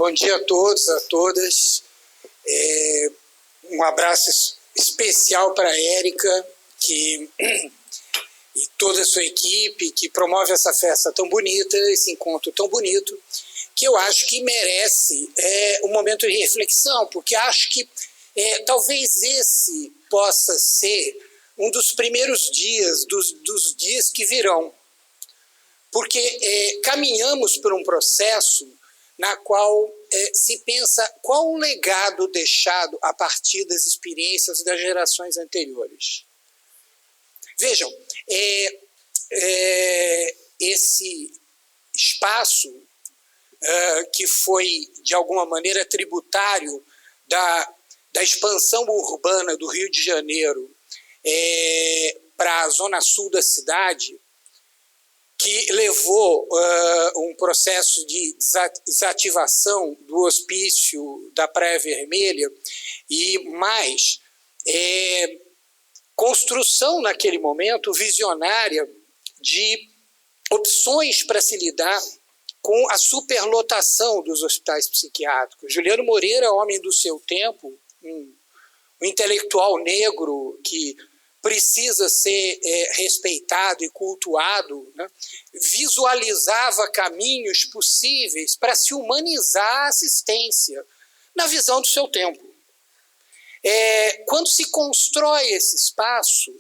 Bom dia a todos, a todas. Um abraço especial para a Érica e toda a sua equipe que promove essa festa tão bonita, esse encontro tão bonito, que eu acho que merece um momento de reflexão, porque acho que talvez esse possa ser um dos primeiros dias, dos dias que virão, porque caminhamos por um processo na qual se pensa qual o legado deixado a partir das experiências das gerações anteriores. Vejam, esse espaço que foi, de alguma maneira, tributário da expansão urbana do Rio de Janeiro para a zona sul da cidade, que levou um processo de desativação do hospício da Praia Vermelha e mais construção naquele momento visionária de opções para se lidar com a superlotação dos hospitais psiquiátricos. Juliano Moreira, homem do seu tempo, um intelectual negro que precisa ser respeitado e cultuado, né? Visualizava caminhos possíveis para se humanizar a assistência na visão do seu tempo. Quando se constrói esse espaço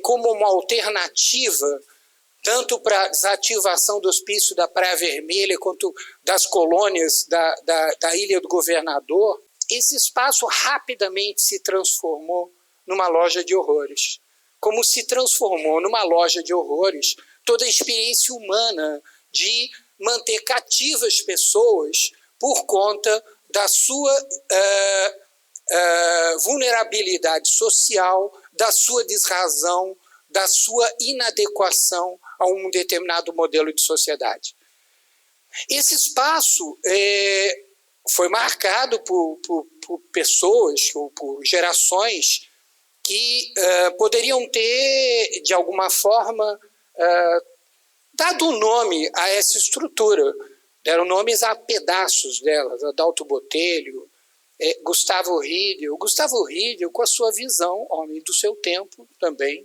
como uma alternativa, tanto para a desativação do hospício da Praia Vermelha quanto das colônias da Ilha do Governador, esse espaço rapidamente se transformou numa loja de horrores. Como se transformou numa loja de horrores toda a experiência humana de manter cativas pessoas por conta da sua vulnerabilidade social, da sua desrazão, da sua inadequação a um determinado modelo de sociedade. Esse espaço foi marcado por pessoas, por gerações que poderiam ter, de alguma forma, dado nome a essa estrutura. Deram nomes a pedaços delas, Adalto Botelho, Gustavo Riedel. Gustavo Riedel, com a sua visão, homem do seu tempo também,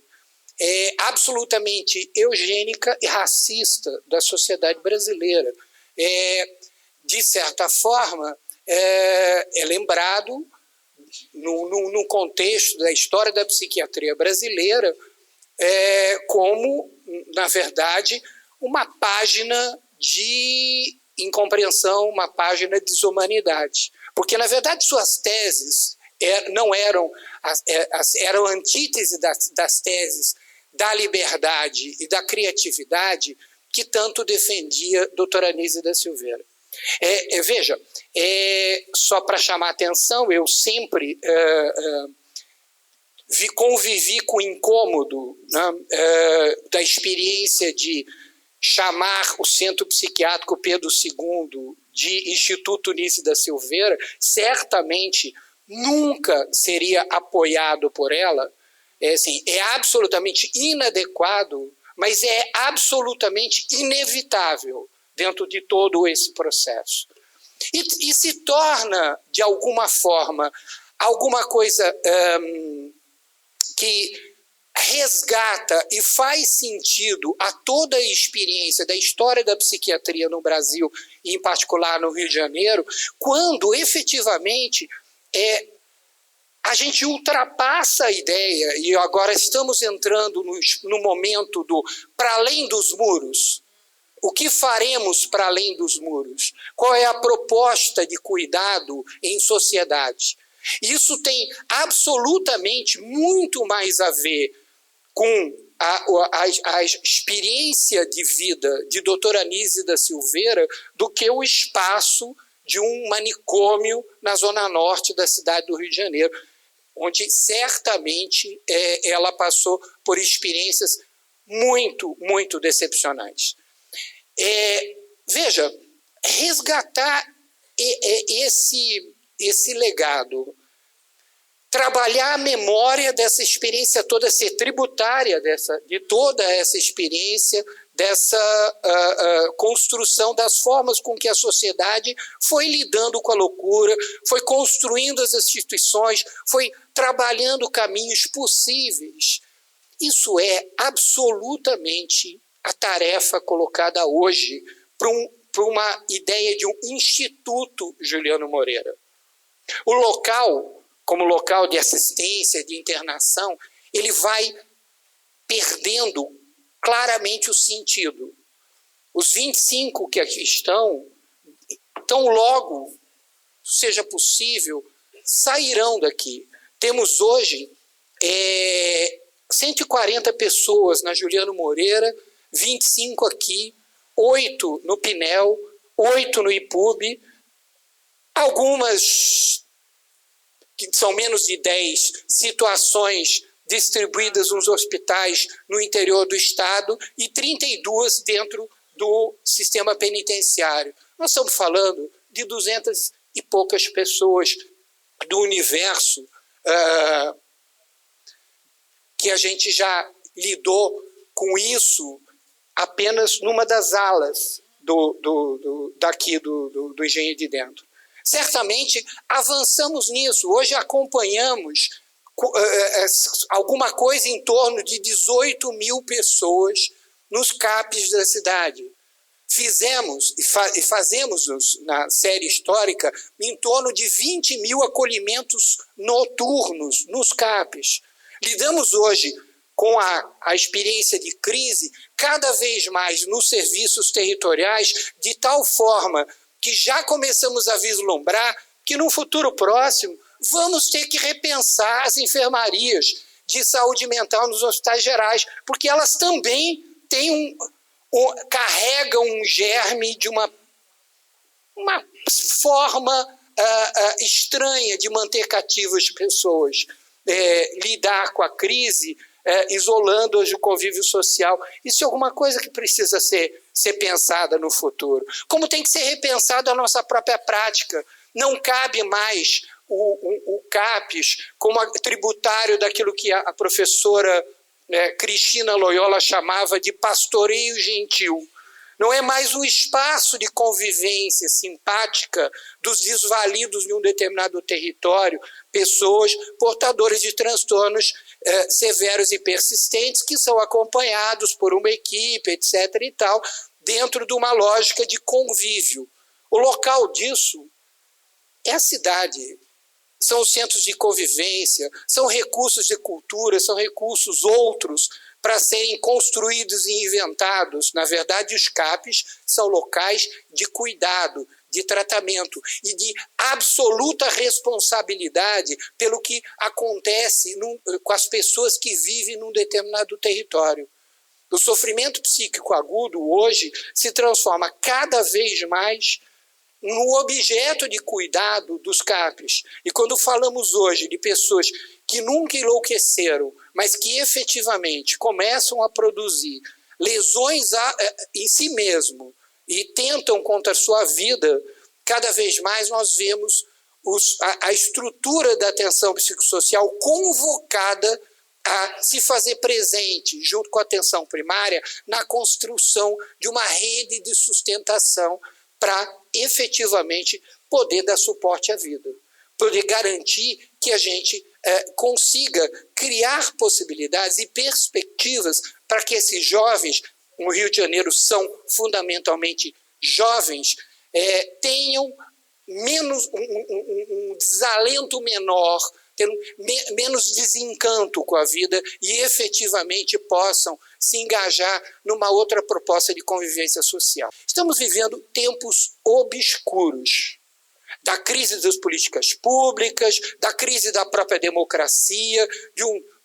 absolutamente eugênica e racista da sociedade brasileira. De certa forma, é lembrado no contexto da história da psiquiatria brasileira como, na verdade, uma página de incompreensão, uma página de desumanidade. Porque, na verdade, suas teses não eram antítese das teses da liberdade e da criatividade que tanto defendia a doutora Anísia da Silveira. Veja, só para chamar a atenção, eu sempre convivi com o incômodo, né, da experiência de chamar o Centro Psiquiátrico Pedro II de Instituto Anísia da Silveira. Certamente nunca seria apoiado por ela. É absolutamente inadequado, mas é absolutamente inevitável dentro de todo esse processo. E se torna, de alguma forma, alguma coisa que resgata e faz sentido a toda a experiência da história da psiquiatria no Brasil, e em particular no Rio de Janeiro, quando efetivamente a gente ultrapassa a ideia, e agora estamos entrando no momento do para além dos muros. O que faremos para além dos muros? Qual é a proposta de cuidado em sociedade? Isso tem absolutamente muito mais a ver com a experiência de vida de doutora Anísia da Silveira do que o espaço de um manicômio na zona norte da cidade do Rio de Janeiro, onde certamente ela passou por experiências muito, muito decepcionantes. Veja, resgatar esse legado, trabalhar a memória dessa experiência toda, ser tributária de toda essa experiência dessa construção das formas com que a sociedade foi lidando com a loucura, foi construindo as instituições, foi trabalhando caminhos possíveis. Isso é absolutamente a tarefa colocada hoje para uma ideia de um Instituto Juliano Moreira. O local, como local de assistência, de internação, ele vai perdendo claramente o sentido. Os 25 que aqui estão, tão logo seja possível, sairão daqui. Temos hoje 140 pessoas na Juliano Moreira, 25 aqui, 8 no Pinel, 8 no IPUB, algumas que são menos de 10 situações distribuídas nos hospitais no interior do estado e 32 dentro do sistema penitenciário. Nós estamos falando de 200 e poucas pessoas do universo que a gente já lidou com isso apenas numa das alas daqui do Engenho de Dentro. Certamente avançamos nisso. Hoje acompanhamos alguma coisa em torno de 18 mil pessoas nos CAPs da cidade. Fizemos e fazemos na série histórica em torno de 20 mil acolhimentos noturnos nos CAPs. Lidamos hoje com a experiência de crise cada vez mais nos serviços territoriais, de tal forma que já começamos a vislumbrar que no futuro próximo vamos ter que repensar as enfermarias de saúde mental nos hospitais gerais, porque elas também têm carregam um germe de uma forma estranha de manter cativas as pessoas, lidar com a crise, isolando-as do convívio social. Isso é alguma coisa que precisa ser pensada no futuro. Como tem que ser repensada a nossa própria prática. Não cabe mais o CAPES como tributário daquilo que a professora Cristina Loyola chamava de pastoreio gentil. Não é mais um espaço de convivência simpática dos desvalidos de um determinado território, pessoas portadoras de transtornos severos e persistentes que são acompanhados por uma equipe, etc. e tal, dentro de uma lógica de convívio. O local disso é a cidade. São os centros de convivência, são recursos de cultura, são recursos outros para serem construídos e inventados. Na verdade, os CAPES são locais de cuidado, de tratamento e de absoluta responsabilidade pelo que acontece com as pessoas que vivem num determinado território. O sofrimento psíquico agudo hoje se transforma cada vez mais no objeto de cuidado dos CAPES. E quando falamos hoje de pessoas que nunca enlouqueceram, mas que efetivamente começam a produzir lesões em si mesmo e tentam contra a sua vida, cada vez mais nós vemos a estrutura da atenção psicossocial convocada a se fazer presente, junto com a atenção primária, na construção de uma rede de sustentação para efetivamente poder dar suporte à vida, poder garantir que a gente consiga criar possibilidades e perspectivas para que esses jovens, no Rio de Janeiro são fundamentalmente jovens, tenham um desalento menor, tenham menos desencanto com a vida e efetivamente possam se engajar numa outra proposta de convivência social. Estamos vivendo tempos obscuros, da crise das políticas públicas, da crise da própria democracia,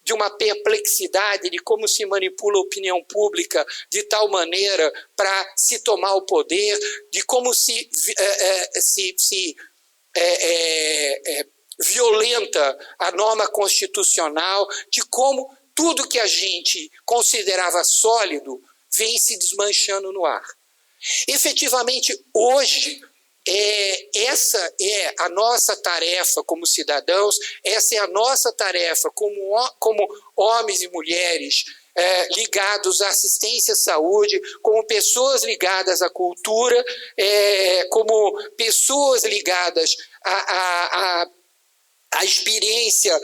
de uma perplexidade de como se manipula a opinião pública de tal maneira para se tomar o poder, de como se violenta a norma constitucional, de como tudo que a gente considerava sólido vem se desmanchando no ar. Efetivamente, hoje, essa é a nossa tarefa como cidadãos, essa é a nossa tarefa como homens e mulheres ligados à assistência à saúde, como pessoas ligadas à cultura, como pessoas ligadas à experiência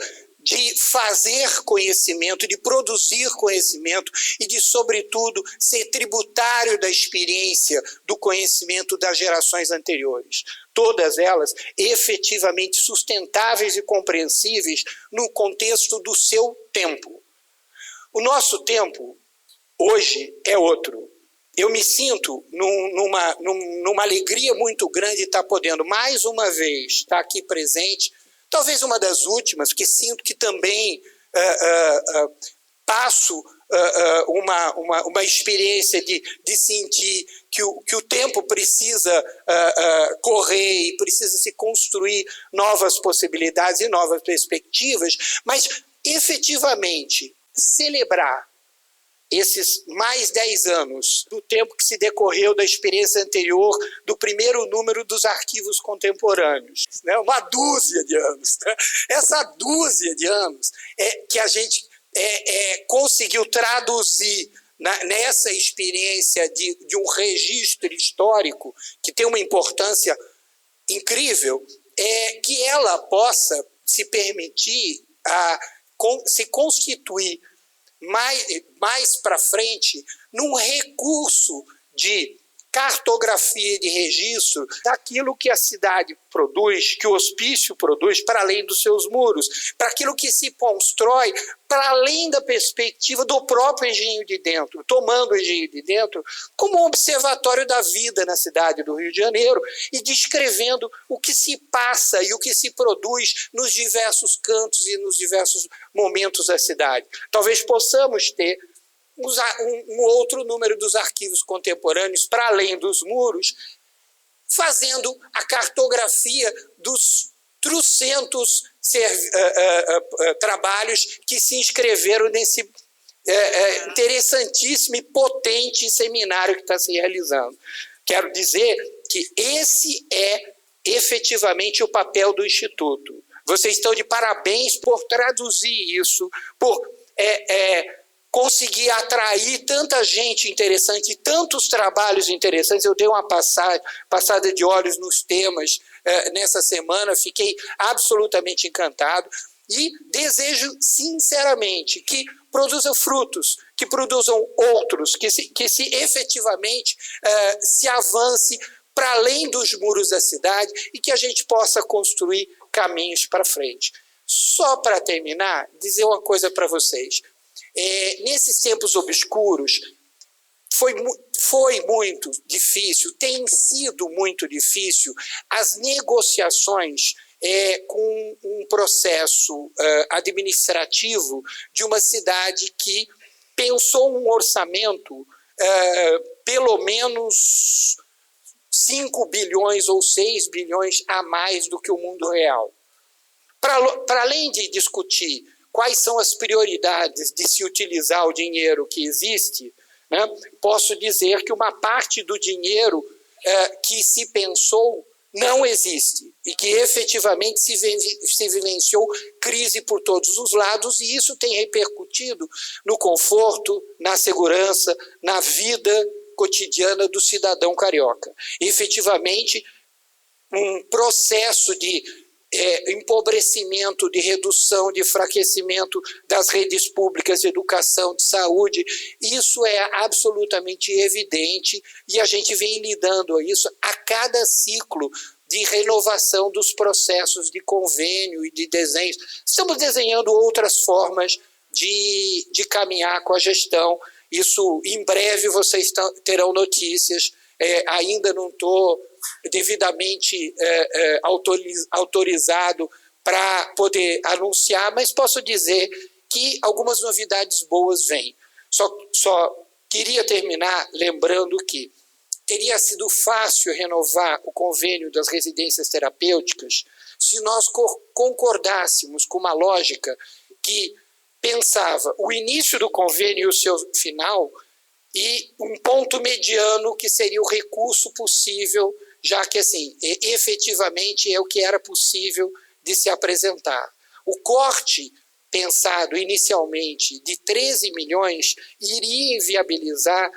de fazer conhecimento, de produzir conhecimento e de, sobretudo, ser tributário da experiência do conhecimento das gerações anteriores. Todas elas efetivamente sustentáveis e compreensíveis no contexto do seu tempo. O nosso tempo, hoje, é outro. Eu me sinto numa alegria muito grande de estar podendo, mais uma vez, estar aqui presente, talvez uma das últimas, porque sinto que também passo uma experiência de sentir que o tempo precisa correr e precisa se construir novas possibilidades e novas perspectivas, mas efetivamente celebrar esses mais 10 anos do tempo que se decorreu da experiência anterior do primeiro número dos arquivos contemporâneos, né? Uma dúzia de anos. Né? Essa dúzia de anos que a gente conseguiu traduzir nessa experiência de um registro histórico que tem uma importância incrível, que ela possa se permitir se constituir mais para frente num recurso de cartografia e de registro daquilo que a cidade produz, que o hospício produz para além dos seus muros, para aquilo que se constrói para além da perspectiva do próprio Engenho de Dentro, tomando o Engenho de Dentro como um observatório da vida na cidade do Rio de Janeiro e descrevendo o que se passa e o que se produz nos diversos cantos e nos diversos momentos da cidade. Talvez possamos ter um outro número dos arquivos contemporâneos para além dos muros, fazendo a cartografia dos trocentos trabalhos que se inscreveram nesse interessantíssimo e potente seminário que está se realizando. Quero dizer que esse é efetivamente o papel do Instituto. Vocês estão de parabéns por traduzir isso, por conseguir atrair tanta gente interessante, tantos trabalhos interessantes. Eu dei uma passada de olhos nos temas nessa semana, fiquei absolutamente encantado e desejo sinceramente que produzam frutos, que produzam outros, que se efetivamente se avance para além dos muros da cidade e que a gente possa construir caminhos para frente. Só para terminar, dizer uma coisa para vocês. Nesses tempos obscuros, foi muito difícil, tem sido muito difícil as negociações com um processo administrativo de uma cidade que pensou um orçamento pelo menos 5 bilhões ou 6 bilhões a mais do que o mundo real. Para além de discutir quais são as prioridades de se utilizar o dinheiro que existe, né, posso dizer que uma parte do dinheiro que se pensou não existe e que efetivamente se vivenciou crise por todos os lados e isso tem repercutido no conforto, na segurança, na vida cotidiana do cidadão carioca. Efetivamente, um processo de empobrecimento, de redução, de enfraquecimento das redes públicas de educação, de saúde, isso é absolutamente evidente e a gente vem lidando a isso a cada ciclo de renovação dos processos de convênio e de desenhos. Estamos desenhando outras formas de caminhar com a gestão. Isso, em breve, vocês terão notícias. Ainda não estou devidamente autorizado para poder anunciar, mas posso dizer que algumas novidades boas vêm. Só queria terminar lembrando que teria sido fácil renovar o convênio das residências terapêuticas se nós concordássemos com uma lógica que pensava o início do convênio e o seu final e um ponto mediano que seria o recurso possível, já que, assim, efetivamente é o que era possível de se apresentar. O corte pensado inicialmente de 13 milhões iria inviabilizar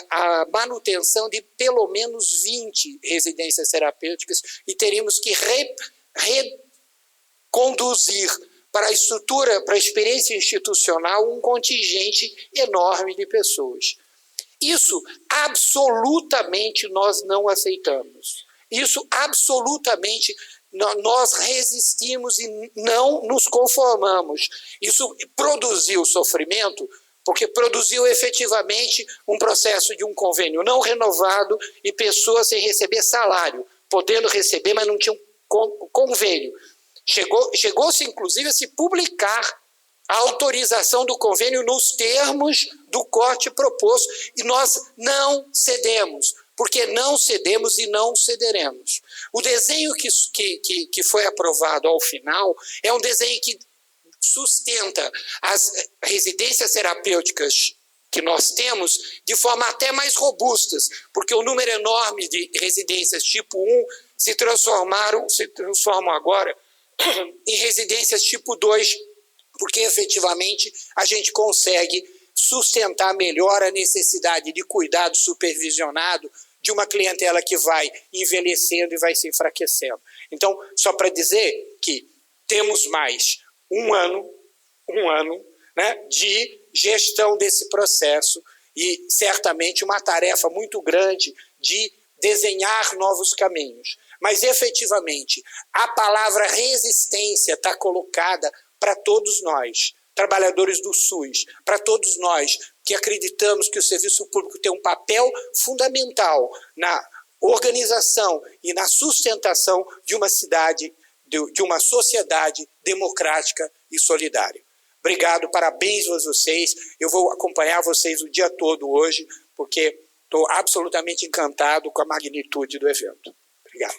a manutenção de pelo menos 20 residências terapêuticas e teríamos que reconduzir para a estrutura, para a experiência institucional, um contingente enorme de pessoas. Isso absolutamente nós não aceitamos. Isso absolutamente nós resistimos e não nos conformamos. Isso produziu sofrimento, porque produziu efetivamente um processo de um convênio não renovado e pessoas sem receber salário, podendo receber, mas não tinham convênio. Chegou-se, inclusive, a se publicar a autorização do convênio nos termos do corte proposto, e nós não cedemos, porque não cedemos e não cederemos. O desenho que foi aprovado ao final é um desenho que sustenta as residências terapêuticas que nós temos de forma até mais robustas, porque o número enorme de residências tipo 1 se transformam agora em residências tipo 2, porque efetivamente a gente consegue sustentar melhor a necessidade de cuidado supervisionado de uma clientela que vai envelhecendo e vai se enfraquecendo. Então, só para dizer que temos mais um ano, né, de gestão desse processo e certamente uma tarefa muito grande de desenhar novos caminhos. Mas, efetivamente, a palavra resistência está colocada para todos nós, trabalhadores do SUS, para todos nós que acreditamos que o serviço público tem um papel fundamental na organização e na sustentação de uma cidade, de uma sociedade democrática e solidária. Obrigado, parabéns a vocês. Eu vou acompanhar vocês o dia todo hoje, porque estou absolutamente encantado com a magnitude do evento. Obrigado.